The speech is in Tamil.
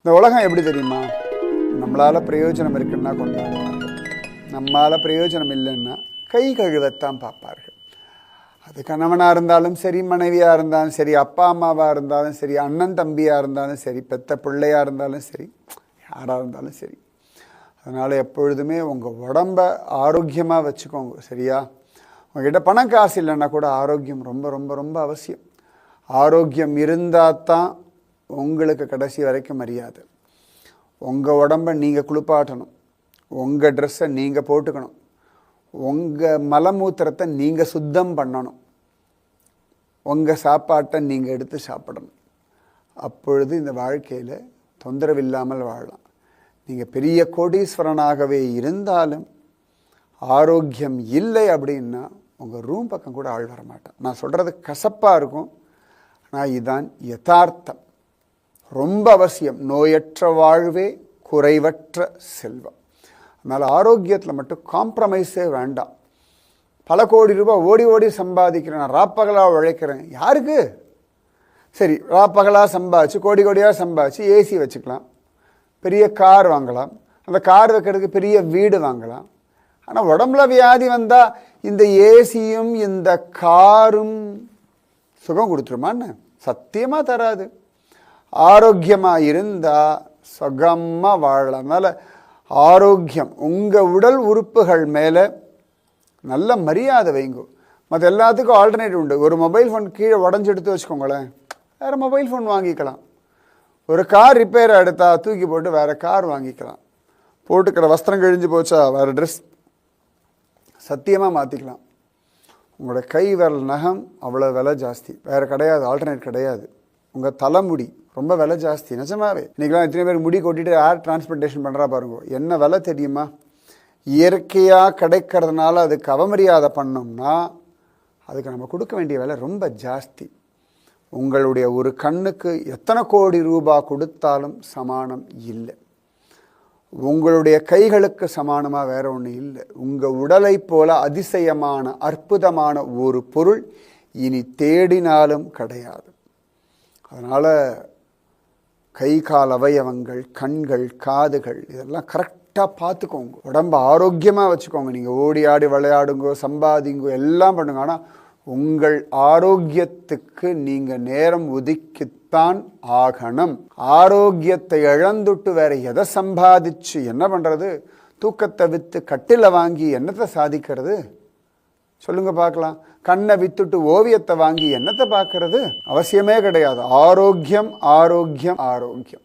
இந்த உலகம் எப்படி தெரியுமா? நம்மளால் பிரயோஜனம் இருக்குன்னா கொண்டாடுவார்கள், நம்மளால் பிரயோஜனம் இல்லைன்னா கை கழுவத்தான் பார்ப்பார்கள். அது கணவனாக இருந்தாலும் சரி, மனைவியாக இருந்தாலும் சரி, அப்பா அம்மாவாக இருந்தாலும் சரி, அண்ணன் தம்பியாக இருந்தாலும் சரி, பெத்த பிள்ளையாக இருந்தாலும் சரி, யாராக இருந்தாலும் சரி. அதனால் எப்பொழுதுமே உங்கள் உடம்பை ஆரோக்கியமாக வச்சுக்கோங்க, சரியா? உங்கள்கிட்ட பணம் காசு இல்லைன்னா கூட ஆரோக்கியம் ரொம்ப ரொம்ப ரொம்ப அவசியம். ஆரோக்கியம் இருந்தால் தான் உங்களுக்கு கடைசி வரைக்கும் மரியாதை. உங்கள் உடம்பை நீங்கள் குளிப்பாட்டணும், உங்கள் ட்ரெஸ்ஸை நீங்கள் போட்டுக்கணும், உங்கள் மலமூத்திரத்தை நீங்கள் சுத்தம் பண்ணணும், உங்கள் சாப்பாட்டை நீங்கள் எடுத்து சாப்பிடணும். அப்பொழுது இந்த வாழ்க்கையில் தொந்தரவு இல்லாமல் வாழலாம். நீங்கள் பெரிய கோடீஸ்வரனாகவே இருந்தாலும் ஆரோக்கியம் இல்லை அப்படின்னா உங்கள் ரூம் பக்கம் கூட ஆள் வரமாட்டான். நான் சொல்கிறது கசப்பாக இருக்கும், ஆனால் இதுதான் யதார்த்தம். ரொம்ப அவசியம். நோயற்ற வாழ்வே குறைவற்ற செல்வம். அதனால் ஆரோக்கியத்தில் மட்டும் காம்ப்ரமைஸே வேண்டாம். பல கோடி ரூபாய் ஓடி ஓடி சம்பாதிக்கிறேன், நான் ராப்பகலாக உழைக்கிறேன். யாருக்கு? சரி, ராப்பகலாக சம்பாதிச்சு கோடி கோடியாக சம்பாதிச்சு ஏசி வச்சுக்கலாம், பெரிய கார் வாங்கலாம், அந்த கார் வைக்கிறதுக்கு பெரிய வீடு வாங்கலாம். ஆனால் உடம்புல வியாதி வந்தால் இந்த ஏசியும் இந்த காரும் சுகம் கொடுத்துருமான்னு? சத்தியமாக தராது. ஆரோக்கியமாக இருந்தால் சுகமாக வாழலாம். அதனால் ஆரோக்கியம், உங்கள் உடல் உறுப்புகள் மேலே நல்ல மரியாதை வைங்க. மற்ற எல்லாத்துக்கும் ஆல்டர்னேட்டிவ் உண்டு. ஒரு மொபைல் ஃபோன் கீழே உடஞ்சி எடுத்து வச்சுக்கோங்களேன், வேறு மொபைல் ஃபோன் வாங்கிக்கலாம். ஒரு கார் ரிப்பேர் எடுத்தால் தூக்கி போட்டு வேறு கார் வாங்கிக்கலாம். போட்டுக்கிற வஸ்திரம் கிழிஞ்சு போச்சா வேறு ட்ரெஸ் சத்தியமாக மாற்றிக்கலாம். உங்களோட கை விரல் நகம் அவ்வளோ விலை ஜாஸ்தி, வேறு கிடையாது, ஆல்டர்னேட் கிடையாது. உங்கள் தலைமுடி ரொம்ப விலை ஜாஸ்தி, நிஜமாவே. இன்றைக்கெலாம் எத்தனை பேர் முடி கொட்டிட்டு ஏர் டிரான்ஸ்போர்ட்டேஷன் பண்ணுறா பாருங்க. என்ன விலை தெரியுமா? இயற்கையாக கிடைக்கிறதுனால அதுக்கு அவமரியாதை பண்ணோம்னா அதுக்கு நம்ம கொடுக்க வேண்டிய விலை ரொம்ப ஜாஸ்தி. உங்களுடைய ஒரு கண்ணுக்கு எத்தனை கோடி ரூபாய் கொடுத்தாலும் சமானம் இல்லை. உங்களுடைய கைகளுக்கு சமானமாக வேற ஒன்று இல்லை. உங்கள் உடலை போல அதிசயமான அற்புதமான ஒரு பொருள் இனி தேடினாலும் கிடையாது. அதனால் கை கால் அவயவங்கள், கண்கள், காதுகள் இதெல்லாம் கரெக்டாக பார்த்துக்கோங்க. உடம்பை ஆரோக்கியமாக வச்சுக்கோங்க. நீங்கள் ஓடி ஆடி விளையாடுங்கோ, சம்பாதிங்கோ, எல்லாம் பண்ணுங்க. ஆனால் உங்கள் ஆரோக்கியத்துக்கு நீங்கள் நேரம் ஒதுக்கித்தான் ஆகணும். ஆரோக்கியத்தை இழந்துட்டு வேற எதை சம்பாதிச்சு என்ன பண்ணுறது? தூக்கத்தை விற்று கட்டில வாங்கி என்னத்தை சாதிக்கிறது? சொல்லுங்க பார்க்கலாம். கண்ணை வித்துட்டு ஓவியத்தை வாங்கி என்னத்தை பார்க்கறது? அவசியமே கிடையாது. ஆரோக்கியம், ஆரோக்கியம், ஆரோக்கியம்.